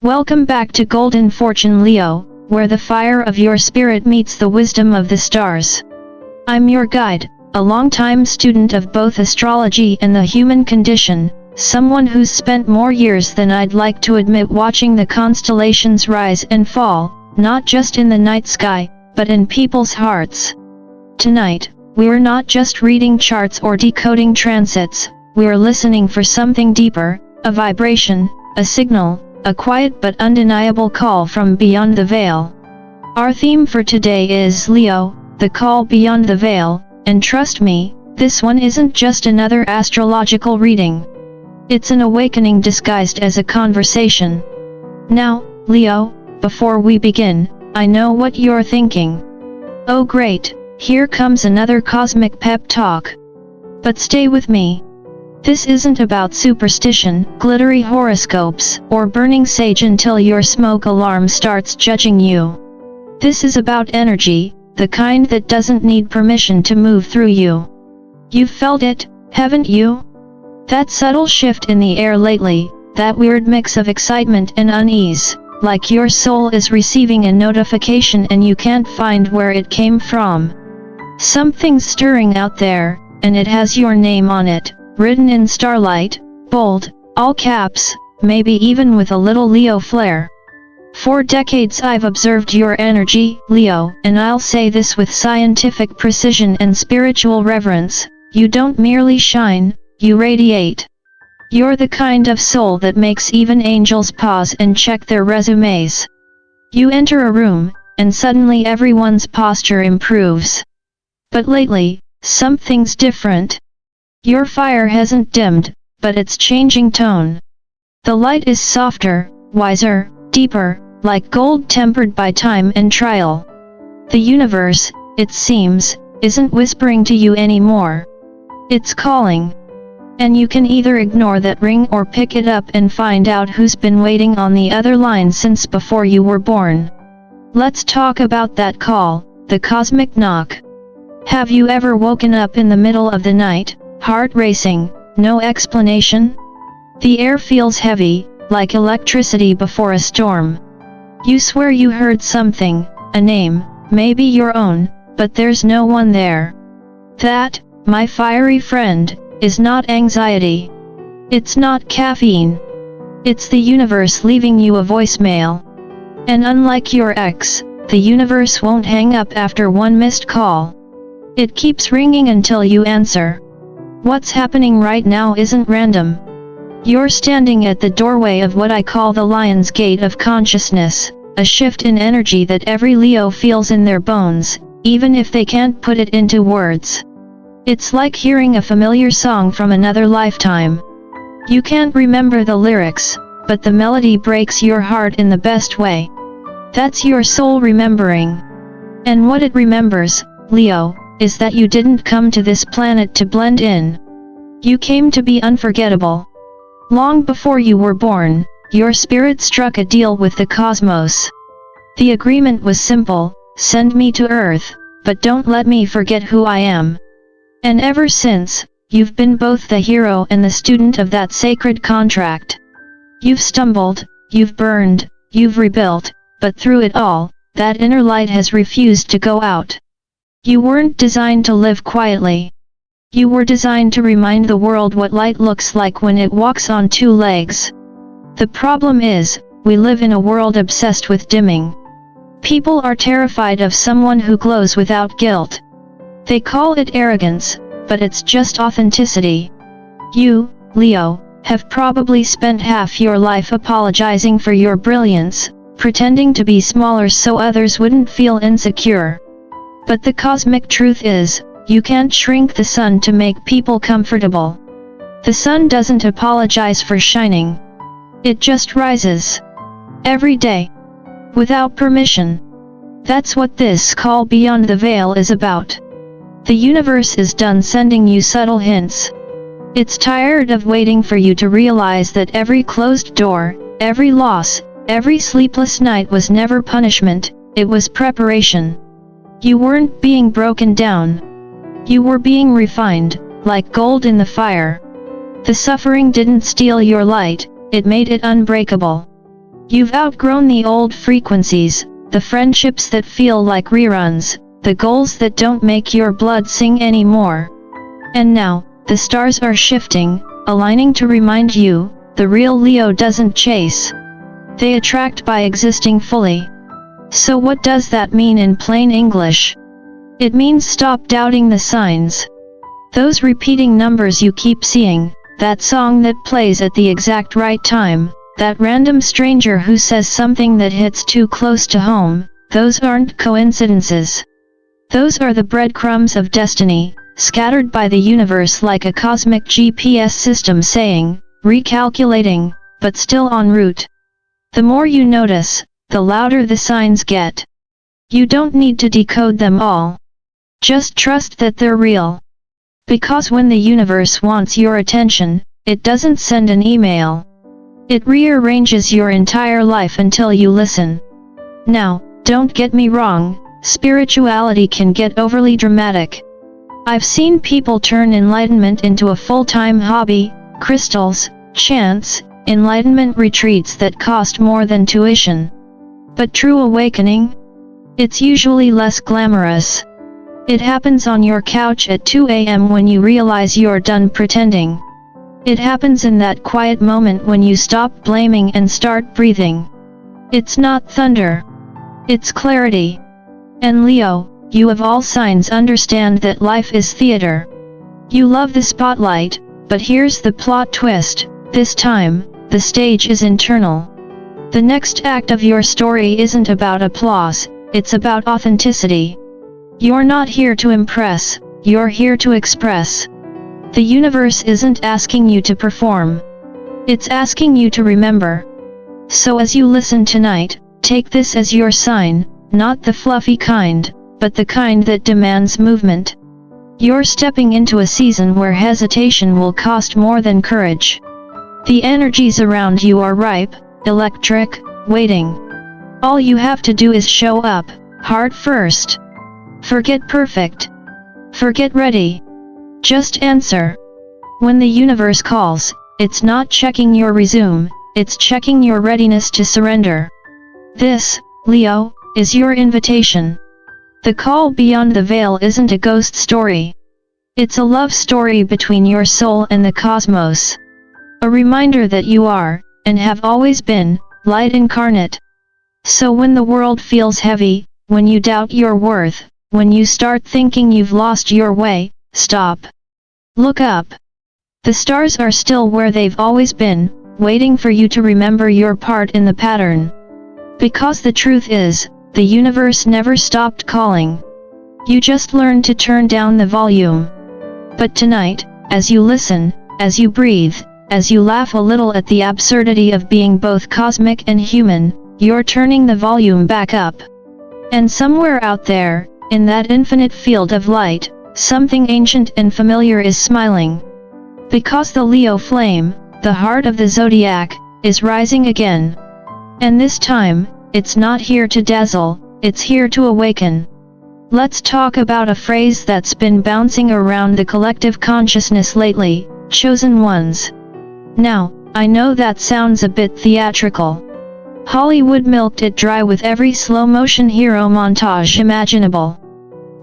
Welcome back to Golden Fortune Leo, where the fire of your spirit meets the wisdom of the stars. I'm your guide, a longtime student of both astrology and the human condition, someone who's spent more years than I'd like to admit watching the constellations rise and fall, not just in the night sky, but in people's hearts. Tonight, we're not just reading charts or decoding transits, we're listening for something deeper, a vibration, a signal, a quiet but undeniable call from beyond the veil. Our theme for today is Leo, the call beyond the veil, and trust me, this one isn't just another astrological reading. It's an awakening disguised as a conversation. Now, Leo, before we begin, I know what you're thinking. Oh great, here comes another cosmic pep talk. But stay with me. This isn't about superstition, glittery horoscopes, or burning sage until your smoke alarm starts judging you. This is about energy, the kind that doesn't need permission to move through you. You've felt it, haven't you? That subtle shift in the air lately, that weird mix of excitement and unease, like your soul is receiving a notification and you can't find where it came from. Something's stirring out there, and it has your name on it. Written in starlight, bold, all caps, maybe even with a little Leo flair. For decades I've observed your energy, Leo, and I'll say this with scientific precision and spiritual reverence, you don't merely shine, you radiate. You're the kind of soul that makes even angels pause and check their resumes. You enter a room, and suddenly everyone's posture improves. But lately, something's different. Your fire hasn't dimmed, but it's changing tone. The light is softer, wiser, deeper, like gold tempered by time and trial. The universe, it seems, isn't whispering to you anymore. It's calling. And you can either ignore that ring or pick it up and find out who's been waiting on the other line since before you were born. Let's talk about that call, the cosmic knock. Have you ever woken up in the middle of the night, heart racing, no explanation? The air feels heavy, like electricity before a storm. You swear you heard something, a name, maybe your own, but there's no one there. That, my fiery friend, is not anxiety. It's not caffeine. It's the universe leaving you a voicemail. And unlike your ex, the universe won't hang up after one missed call. It keeps ringing until you answer. What's happening right now isn't random. You're standing at the doorway of what I call the lion's gate of consciousness, a shift in energy that every Leo feels in their bones, even if they can't put it into words. It's like hearing a familiar song from another lifetime. You can't remember the lyrics, but the melody breaks your heart in the best way. That's your soul remembering. And what it remembers, Leo, is that you didn't come to this planet to blend in. You came to be unforgettable. Long before you were born, your spirit struck a deal with the cosmos. The agreement was simple, send me to Earth, but don't let me forget who I am. And ever since, you've been both the hero and the student of that sacred contract. You've stumbled, you've burned, you've rebuilt, but through it all, that inner light has refused to go out. You weren't designed to live quietly. You were designed to remind the world what light looks like when it walks on two legs. The problem is, we live in a world obsessed with dimming. People are terrified of someone who glows without guilt. They call it arrogance, but it's just authenticity. You, Leo, have probably spent half your life apologizing for your brilliance, pretending to be smaller so others wouldn't feel insecure. But the cosmic truth is, you can't shrink the sun to make people comfortable. The sun doesn't apologize for shining. It just rises. Every day. Without permission. That's what this call beyond the veil is about. The universe is done sending you subtle hints. It's tired of waiting for you to realize that every closed door, every loss, every sleepless night was never punishment, it was preparation. You weren't being broken down. You were being refined, like gold in the fire. The suffering didn't steal your light, it made it unbreakable. You've outgrown the old frequencies, the friendships that feel like reruns, the goals that don't make your blood sing anymore. And now, the stars are shifting, aligning to remind you, the real Leo doesn't chase. They attract by existing fully. So what does that mean in plain English? It means stop doubting the signs. Those repeating numbers you keep seeing, that song that plays at the exact right time, that random stranger who says something that hits too close to home, those aren't coincidences. Those are the breadcrumbs of destiny, scattered by the universe like a cosmic GPS system saying, recalculating, but still en route. The more you notice, the louder the signs get. You don't need to decode them all. Just trust that they're real. Because when the universe wants your attention, it doesn't send an email. It rearranges your entire life until you listen. Now, don't get me wrong, spirituality can get overly dramatic. I've seen people turn enlightenment into a full-time hobby, crystals, chants, enlightenment retreats that cost more than tuition. But true awakening? It's usually less glamorous. It happens on your couch at 2 a.m. when you realize you're done pretending. It happens in that quiet moment when you stop blaming and start breathing. It's not thunder. It's clarity. And Leo, you of all signs understand that life is theater. You love the spotlight, but here's the plot twist, this time, the stage is internal. The next act of your story isn't about applause, it's about authenticity. You're not here to impress, you're here to express. The universe isn't asking you to perform. It's asking you to remember. So as you listen tonight, take this as your sign, not the fluffy kind, but the kind that demands movement. You're stepping into a season where hesitation will cost more than courage. The energies around you are ripe, electric, waiting. All you have to do is show up, heart first. Forget perfect. Forget ready. Just answer. When the universe calls, it's not checking your resume, it's checking your readiness to surrender. This, Leo, is your invitation. The call beyond the veil isn't a ghost story. It's a love story between your soul and the cosmos. A reminder that you are, and have always been, light incarnate. So when the world feels heavy, when you doubt your worth, when you start thinking you've lost your way, stop. Look up. The stars are still where they've always been, waiting for you to remember your part in the pattern. Because the truth is, the universe never stopped calling. You just learned to turn down the volume. But tonight, as you listen, as you breathe, as you laugh a little at the absurdity of being both cosmic and human, you're turning the volume back up. And somewhere out there, in that infinite field of light, something ancient and familiar is smiling. Because the Leo flame, the heart of the Zodiac, is rising again. And this time, it's not here to dazzle, it's here to awaken. Let's talk about a phrase that's been bouncing around the collective consciousness lately, chosen ones. Now, I know that sounds a bit theatrical. Hollywood milked it dry with every slow-motion hero montage imaginable.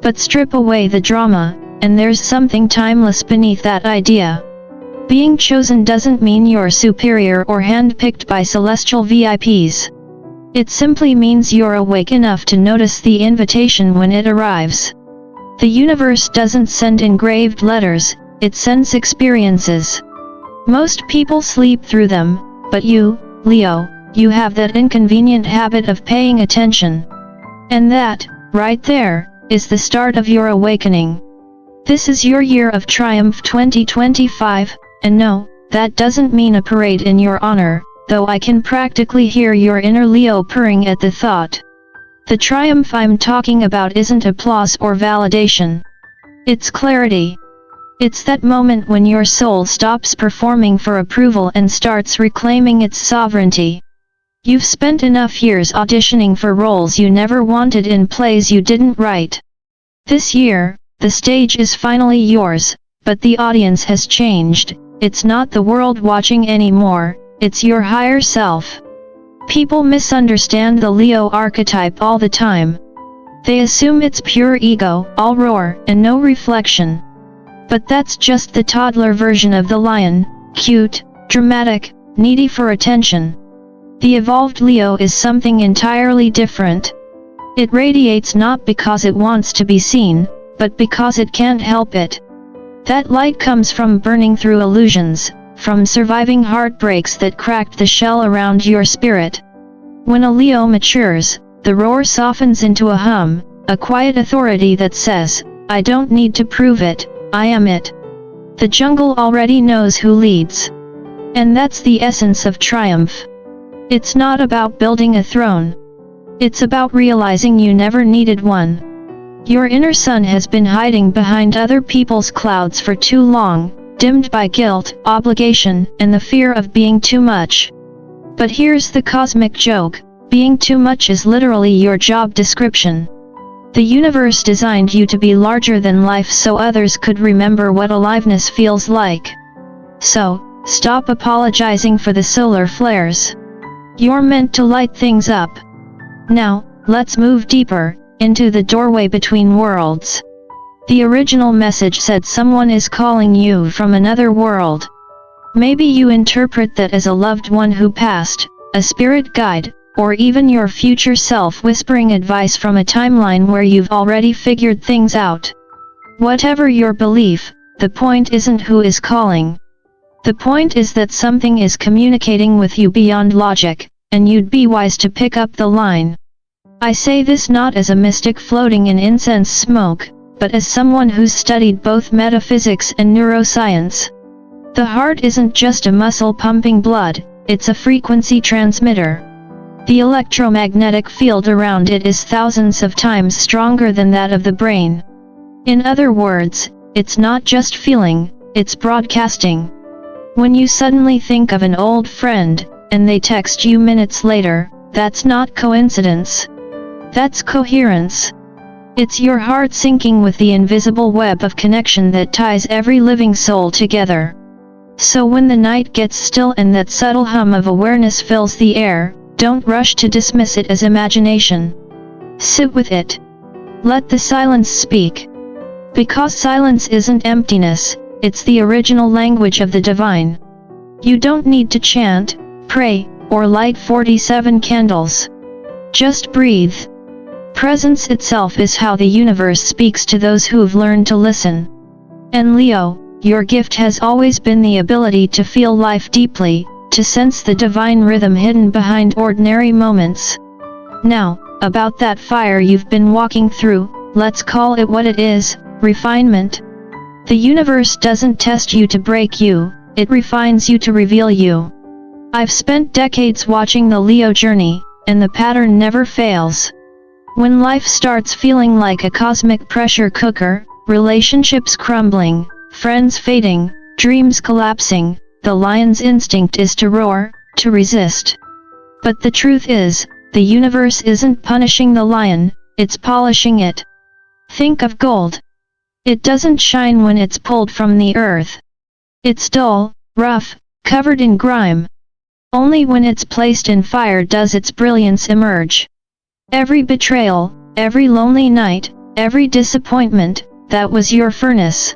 But strip away the drama, and there's something timeless beneath that idea. Being chosen doesn't mean you're superior or handpicked by celestial VIPs. It simply means you're awake enough to notice the invitation when it arrives. The universe doesn't send engraved letters, it sends experiences. Most people sleep through them, but you, Leo, you have that inconvenient habit of paying attention. And that, right there, is the start of your awakening. This is your year of triumph 2025, and no, that doesn't mean a parade in your honor, though I can practically hear your inner Leo purring at the thought. The triumph I'm talking about isn't applause or validation. It's clarity. It's that moment when your soul stops performing for approval and starts reclaiming its sovereignty. You've spent enough years auditioning for roles you never wanted in plays you didn't write. This year, the stage is finally yours, but the audience has changed. It's not the world watching anymore, it's your higher self. People misunderstand the Leo archetype all the time. They assume it's pure ego, all roar, and no reflection. But that's just the toddler version of the lion, cute, dramatic, needy for attention. The evolved Leo is something entirely different. It radiates not because it wants to be seen, but because it can't help it. That light comes from burning through illusions, from surviving heartbreaks that cracked the shell around your spirit. When a Leo matures, the roar softens into a hum, a quiet authority that says, I don't need to prove it, I am it. The jungle already knows who leads. And that's the essence of triumph. It's not about building a throne. It's about realizing you never needed one. Your inner sun has been hiding behind other people's clouds for too long, dimmed by guilt, obligation, and the fear of being too much. But here's the cosmic joke, being too much is literally your job description. The universe designed you to be larger than life so others could remember what aliveness feels like. So, stop apologizing for the solar flares. You're meant to light things up. Now, let's move deeper, into the doorway between worlds. The original message said someone is calling you from another world. Maybe you interpret that as a loved one who passed, a spirit guide, or even your future self whispering advice from a timeline where you've already figured things out. Whatever your belief, the point isn't who is calling. The point is that something is communicating with you beyond logic, and you'd be wise to pick up the line. I say this not as a mystic floating in incense smoke, but as someone who's studied both metaphysics and neuroscience. The heart isn't just a muscle pumping blood, it's a frequency transmitter. The electromagnetic field around it is thousands of times stronger than that of the brain. In other words, it's not just feeling, it's broadcasting. When you suddenly think of an old friend, and they text you minutes later, that's not coincidence. That's coherence. It's your heart syncing with the invisible web of connection that ties every living soul together. So when the night gets still and that subtle hum of awareness fills the air, don't rush to dismiss it as imagination. Sit with it. Let the silence speak. Because silence isn't emptiness, it's the original language of the divine. You don't need to chant, pray, or light 47 candles. Just breathe. Presence itself is how the universe speaks to those who've learned to listen. And Leo, your gift has always been the ability to feel life deeply, to sense the divine rhythm hidden behind ordinary moments. Now, about that fire you've been walking through, let's call it what it is, refinement. The universe doesn't test you to break you, it refines you to reveal you. I've spent decades watching the Leo journey, and the pattern never fails. When life starts feeling like a cosmic pressure cooker, relationships crumbling, friends fading, dreams collapsing, the lion's instinct is to roar, to resist. But the truth is, the universe isn't punishing the lion, it's polishing it. Think of gold. It doesn't shine when it's pulled from the earth. It's dull, rough, covered in grime. Only when it's placed in fire does its brilliance emerge. Every betrayal, every lonely night, every disappointment, that was your furnace.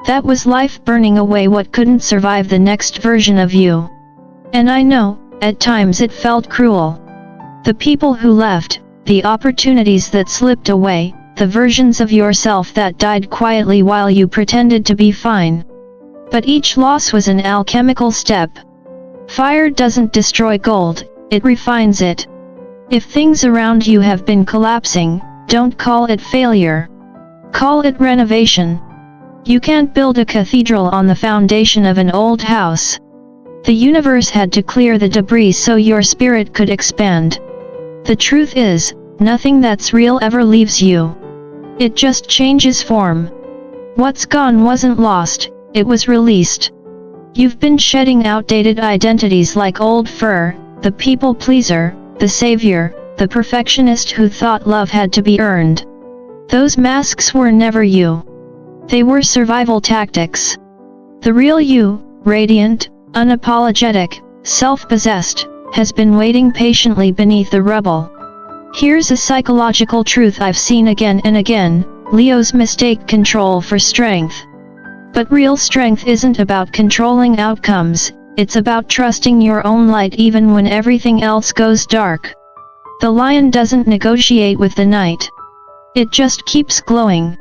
That was life burning away what couldn't survive the next version of you. And I know, at times it felt cruel. The people who left, the opportunities that slipped away, the versions of yourself that died quietly while you pretended to be fine. But each loss was an alchemical step. Fire doesn't destroy gold, it refines it. If things around you have been collapsing, don't call it failure. Call it renovation. You can't build a cathedral on the foundation of an old house. The universe had to clear the debris so your spirit could expand. The truth is, nothing that's real ever leaves you. It just changes form. What's gone wasn't lost, it was released. You've been shedding outdated identities like old fur, the people pleaser, the savior, the perfectionist who thought love had to be earned. Those masks were never you. They were survival tactics. The real you, radiant, unapologetic, self-possessed, has been waiting patiently beneath the rubble. Here's a psychological truth I've seen again and again: Leos mistake control for strength. But real strength isn't about controlling outcomes, it's about trusting your own light even when everything else goes dark. The lion doesn't negotiate with the night. It just keeps glowing.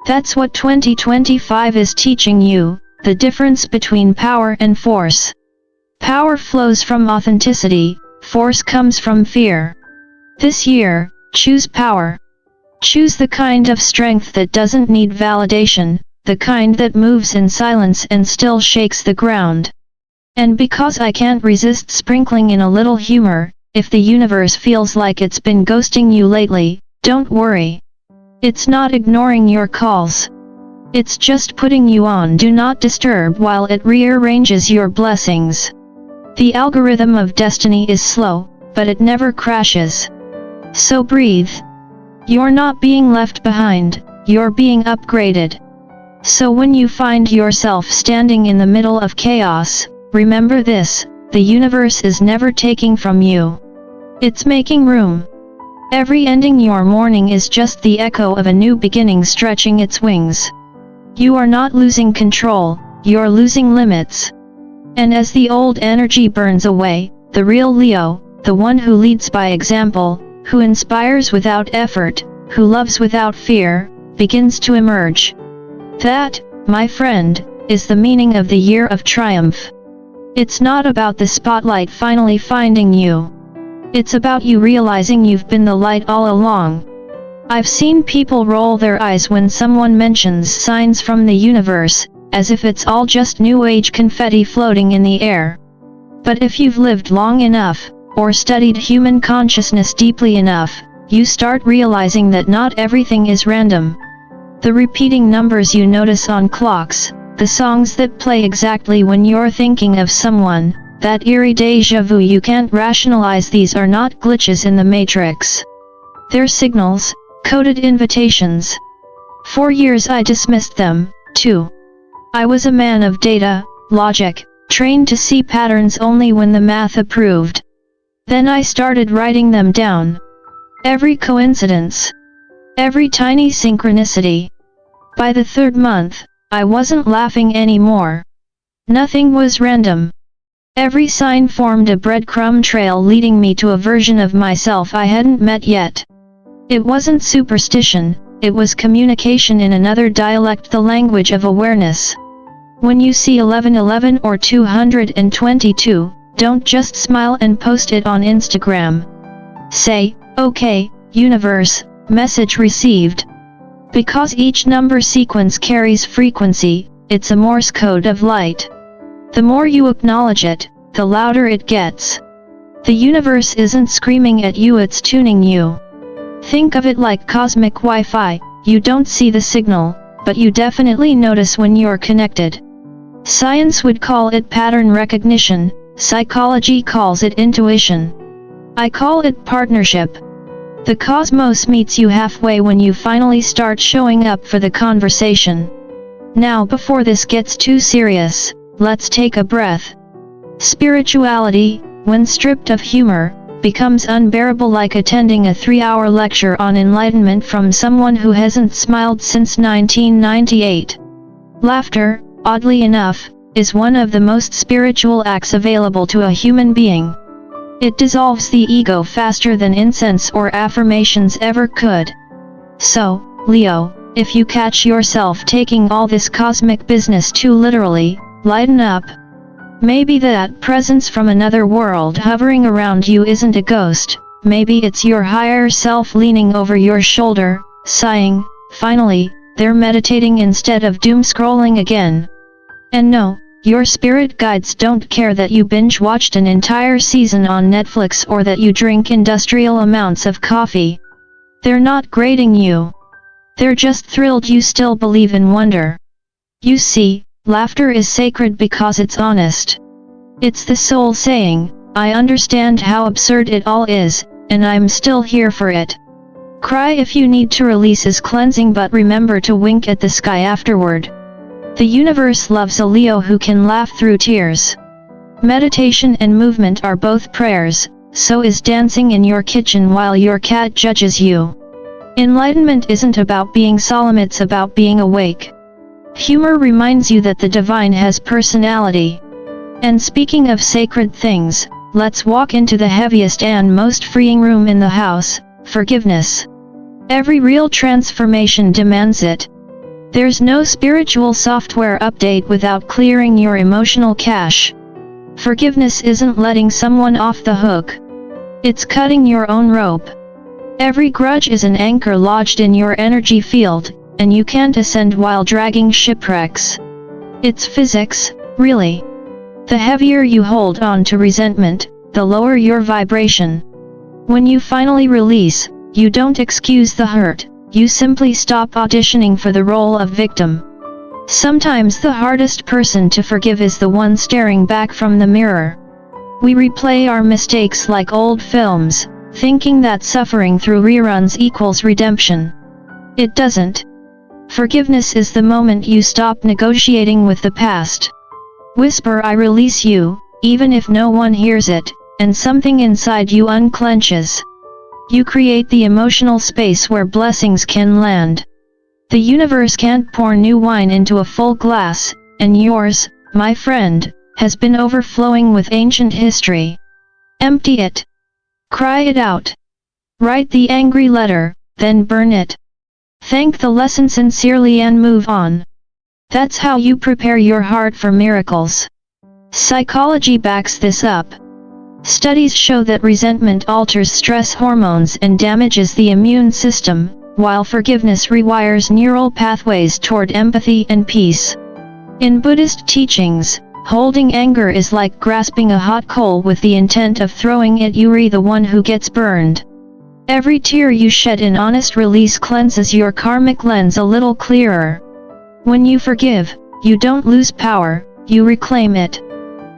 That's what 2025 is teaching you, the difference between power and force. Power flows from authenticity, force comes from fear. This year, choose power. Choose the kind of strength that doesn't need validation, the kind that moves in silence and still shakes the ground. And because I can't resist sprinkling in a little humor, if the universe feels like it's been ghosting you lately, don't worry. It's not ignoring your calls. It's just putting you on Do Not Disturb while it rearranges your blessings. The algorithm of destiny is slow, but it never crashes. So breathe. You're not being left behind, you're being upgraded. So when you find yourself standing in the middle of chaos, remember this: the universe is never taking from you. It's making room. Every ending you're mourning is just the echo of a new beginning stretching its wings. You are not losing control, you're losing limits. And as the old energy burns away, the real Leo, the one who leads by example, who inspires without effort, who loves without fear, begins to emerge. That, my friend, is the meaning of the year of triumph. It's not about the spotlight finally finding you. It's about you realizing you've been the light all along. I've seen people roll their eyes when someone mentions signs from the universe, as if it's all just new age confetti floating in the air. But if you've lived long enough, or studied human consciousness deeply enough, you start realizing that not everything is random. The repeating numbers you notice on clocks, the songs that play exactly when you're thinking of someone, that eerie déjà vu you can't rationalize, these are not glitches in the matrix. They're signals, coded invitations. For years I dismissed them, too. I was a man of data, logic, trained to see patterns only when the math approved. Then I started writing them down. Every coincidence. Every tiny synchronicity. By the third month, I wasn't laughing anymore. Nothing was random. Every sign formed a breadcrumb trail leading me to a version of myself I hadn't met yet. It wasn't superstition, it was communication in another dialect, the language of awareness. When you see 1111 or 222, don't just smile and post it on Instagram. Say, okay, universe, message received. Because each number sequence carries frequency, it's a Morse code of light. The more you acknowledge it, the louder it gets. The universe isn't screaming at you, it's tuning you. Think of it like cosmic Wi-Fi, you don't see the signal, but you definitely notice when you're connected. Science would call it pattern recognition, psychology calls it intuition. I call it partnership. The cosmos meets you halfway when you finally start showing up for the conversation. Now, before this gets too serious, let's take a breath. Spirituality, when stripped of humor, becomes unbearable, like attending a 3-hour lecture on enlightenment from someone who hasn't smiled since 1998. Laughter, oddly enough, is one of the most spiritual acts available to a human being. It dissolves the ego faster than incense or affirmations ever could. So, Leo, if you catch yourself taking all this cosmic business too literally, lighten up. Maybe that presence from another world hovering around you isn't a ghost, maybe it's your higher self leaning over your shoulder, sighing, finally, they're meditating instead of doom scrolling again. And no, your spirit guides don't care that you binge-watched an entire season on Netflix or that you drink industrial amounts of coffee. They're not grading you. They're just thrilled you still believe in wonder. You see, laughter is sacred because it's honest. It's the soul saying, I understand how absurd it all is, and I'm still here for it. Cry if you need to, release is cleansing, but remember to wink at the sky afterward. The universe loves a Leo who can laugh through tears. Meditation and movement are both prayers, so is dancing in your kitchen while your cat judges you. Enlightenment isn't about being solemn, it's about being awake. Humor reminds you that the divine has personality. And speaking of sacred things, let's walk into the heaviest and most freeing room in the house, forgiveness. Every real transformation demands it. There's no spiritual software update without clearing your emotional cache. Forgiveness isn't letting someone off the hook. It's cutting your own rope. Every grudge is an anchor lodged in your energy field, and you can't ascend while dragging shipwrecks. It's physics, really. The heavier you hold on to resentment, the lower your vibration. When you finally release, you don't excuse the hurt, you simply stop auditioning for the role of victim. Sometimes the hardest person to forgive is the one staring back from the mirror. We replay our mistakes like old films, thinking that suffering through reruns equals redemption. It doesn't. Forgiveness is the moment you stop negotiating with the past. Whisper "I release you," even if no one hears it, and something inside you unclenches. You create the emotional space where blessings can land. The universe can't pour new wine into a full glass, and yours, my friend, has been overflowing with ancient history. Empty it. Cry it out. Write the angry letter, then burn it. Thank the lesson sincerely and move on. That's how you prepare your heart for miracles. Psychology backs this up. Studies show that resentment alters stress hormones and damages the immune system, while forgiveness rewires neural pathways toward empathy and peace. In Buddhist teachings, holding anger is like grasping a hot coal with the intent of throwing it. You're the one who gets burned. Every tear you shed in honest release cleanses your karmic lens a little clearer. When you forgive, you don't lose power, you reclaim it.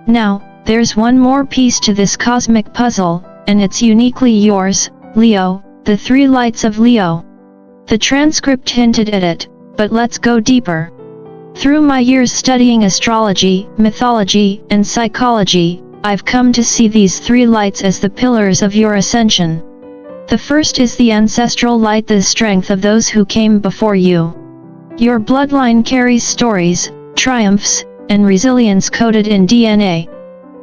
Now, there's one more piece to this cosmic puzzle, and it's uniquely yours, Leo, the 3 lights of Leo. The transcript hinted at it, but let's go deeper. Through my years studying astrology, mythology, and psychology, I've come to see these 3 lights as the pillars of your ascension. The first is the ancestral light, the strength of those who came before you. Your bloodline carries stories, triumphs, and resilience coded in DNA.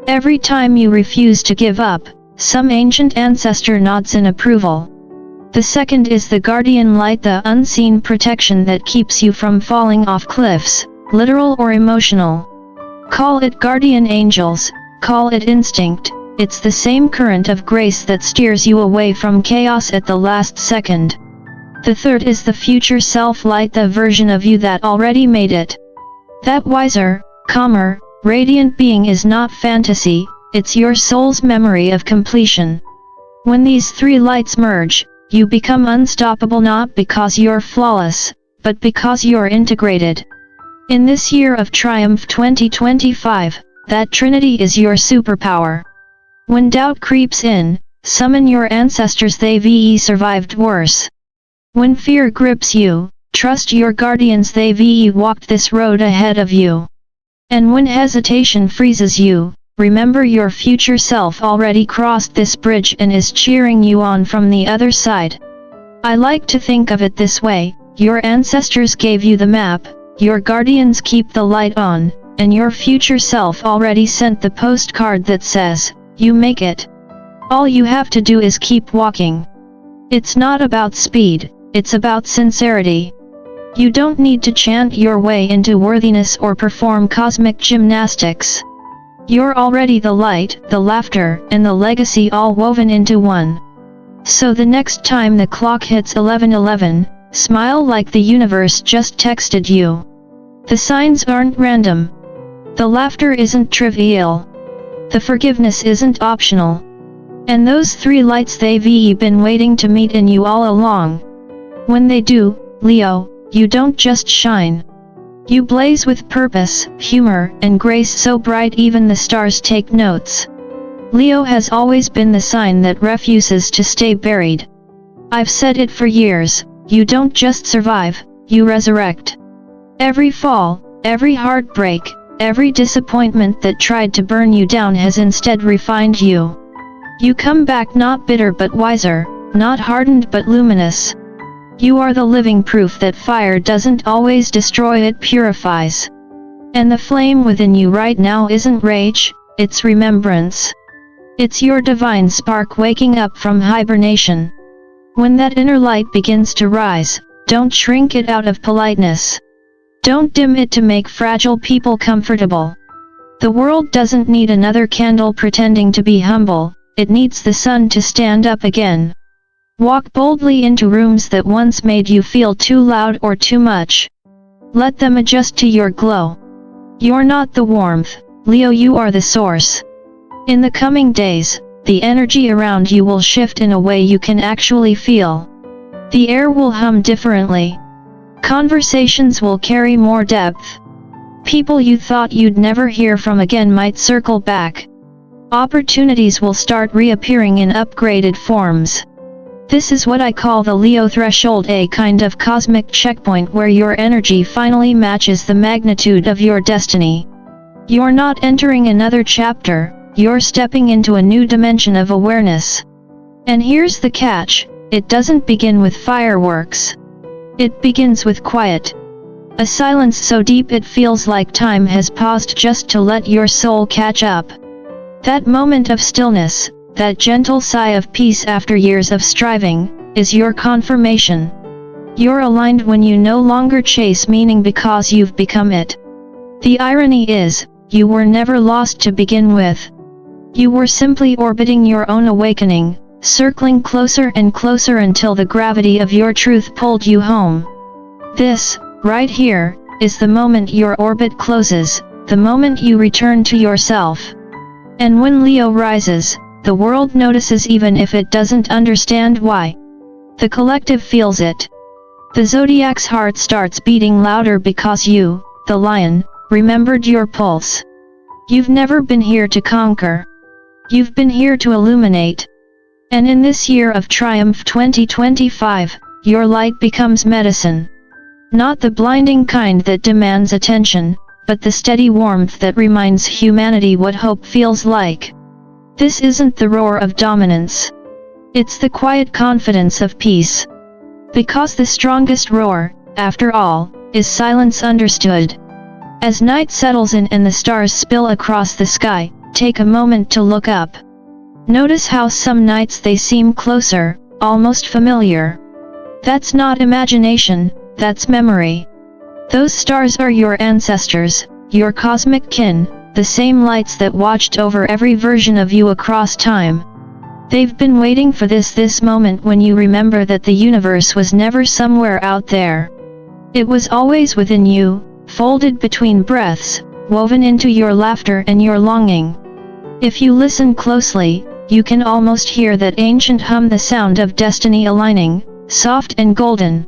Every time you refuse to give up, some ancient ancestor nods in approval. The second is the guardian light, the unseen protection that keeps you from falling off cliffs, literal or emotional. Call it guardian angels, call it instinct, it's the same current of grace that steers you away from chaos at the last second. The third is the future self light, the version of you that already made it. That wiser, calmer, radiant being is not fantasy, it's your soul's memory of completion. When these 3 lights merge, you become unstoppable, not because you're flawless, but because you're integrated. In this year of triumph 2025, that trinity is your superpower. When doubt creeps in, summon your ancestors, they've survived worse. When fear grips you, trust your guardians, they've walked this road ahead of you. And when hesitation freezes you, remember your future self already crossed this bridge and is cheering you on from the other side. I like to think of it this way: your ancestors gave you the map, your guardians keep the light on, and your future self already sent the postcard that says, "You make it." All you have to do is keep walking. It's not about speed, it's about sincerity. You don't need to chant your way into worthiness or perform cosmic gymnastics. You're already the light, the laughter, and the legacy all woven into one. So the next time the clock hits 11:11, smile like the universe just texted you. The signs aren't random. The laughter isn't trivial. The forgiveness isn't optional. And those 3 lights, they've been waiting to meet in you all along. When they do, Leo, you don't just shine. You blaze with purpose, humor, and grace so bright even the stars take notes. Leo has always been the sign that refuses to stay buried. I've said it for years, you don't just survive, you resurrect. Every fall, every heartbreak, every disappointment that tried to burn you down has instead refined you. You come back not bitter but wiser, not hardened but luminous. You are the living proof that fire doesn't always destroy, it purifies. And the flame within you right now isn't rage, it's remembrance. It's your divine spark waking up from hibernation. When that inner light begins to rise, don't shrink it out of politeness. Don't dim it to make fragile people comfortable. The world doesn't need another candle pretending to be humble, it needs the sun to stand up again. Walk boldly into rooms that once made you feel too loud or too much. Let them adjust to your glow. You're not the warmth, Leo, you are the source. In the coming days, the energy around you will shift in a way you can actually feel. The air will hum differently. Conversations will carry more depth. People you thought you'd never hear from again might circle back. Opportunities will start reappearing in upgraded forms. This is what I call the Leo threshold, a kind of cosmic checkpoint where your energy finally matches the magnitude of your destiny. You're not entering another chapter, you're stepping into a new dimension of awareness. And here's the catch, it doesn't begin with fireworks. It begins with quiet. A silence so deep it feels like time has paused just to let your soul catch up. That moment of stillness, that gentle sigh of peace after years of striving, is your confirmation. You're aligned when you no longer chase meaning because you've become it. The irony is, you were never lost to begin with. You were simply orbiting your own awakening, circling closer and closer until the gravity of your truth pulled you home. This, right here, is the moment your orbit closes, the moment you return to yourself. And when Leo rises, the world notices even if it doesn't understand why. The collective feels it. The Zodiac's heart starts beating louder because you, the lion, remembered your pulse. You've never been here to conquer. You've been here to illuminate. And in this year of triumph 2025, your light becomes medicine. Not the blinding kind that demands attention, but the steady warmth that reminds humanity what hope feels like. This isn't the roar of dominance. It's the quiet confidence of peace. Because the strongest roar, after all, is silence understood. As night settles in and the stars spill across the sky, take a moment to look up. Notice how some nights they seem closer, almost familiar. That's not imagination, that's memory. Those stars are your ancestors, your cosmic kin, the same lights that watched over every version of you across time. They've been waiting for this moment when you remember that the universe was never somewhere out there. It was always within you, folded between breaths, woven into your laughter and your longing. If you listen closely, you can almost hear that ancient hum, the sound of destiny aligning, soft and golden.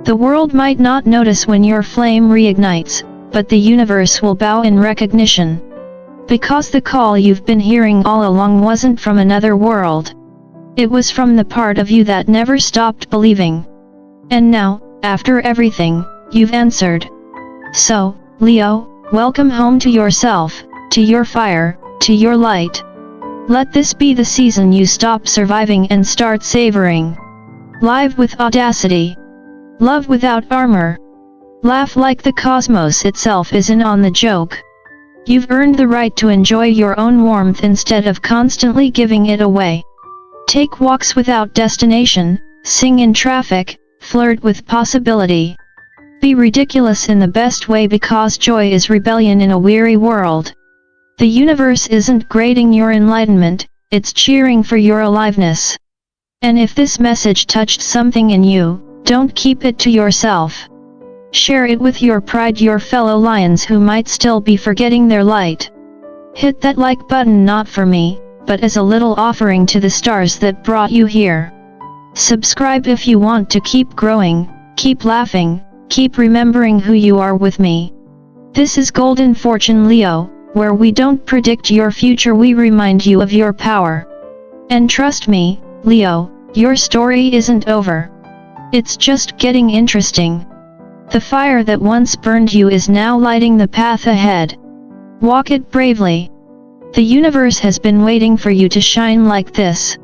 The world might not notice when your flame reignites, but the universe will bow in recognition. Because the call you've been hearing all along wasn't from another world. It was from the part of you that never stopped believing. And now, after everything, you've answered. So, Leo, welcome home to yourself, to your fire, to your light. Let this be the season you stop surviving and start savoring. Live with audacity. Love without armor. Laugh like the cosmos itself is in on the joke. You've earned the right to enjoy your own warmth instead of constantly giving it away. Take walks without destination, sing in traffic, flirt with possibility. Be ridiculous in the best way because joy is rebellion in a weary world. The universe isn't grading your enlightenment, it's cheering for your aliveness. And if this message touched something in you, don't keep it to yourself. Share it with your pride, your fellow lions who might still be forgetting their light. Hit that like button not for me, but as a little offering to the stars that brought you here. Subscribe if you want to keep growing, keep laughing, keep remembering who you are with me. This is Golden Fortune Leo, where we don't predict your future, we remind you of your power. And trust me, Leo, your story isn't over. It's just getting interesting. The fire that once burned you is now lighting the path ahead. Walk it bravely. The universe has been waiting for you to shine like this.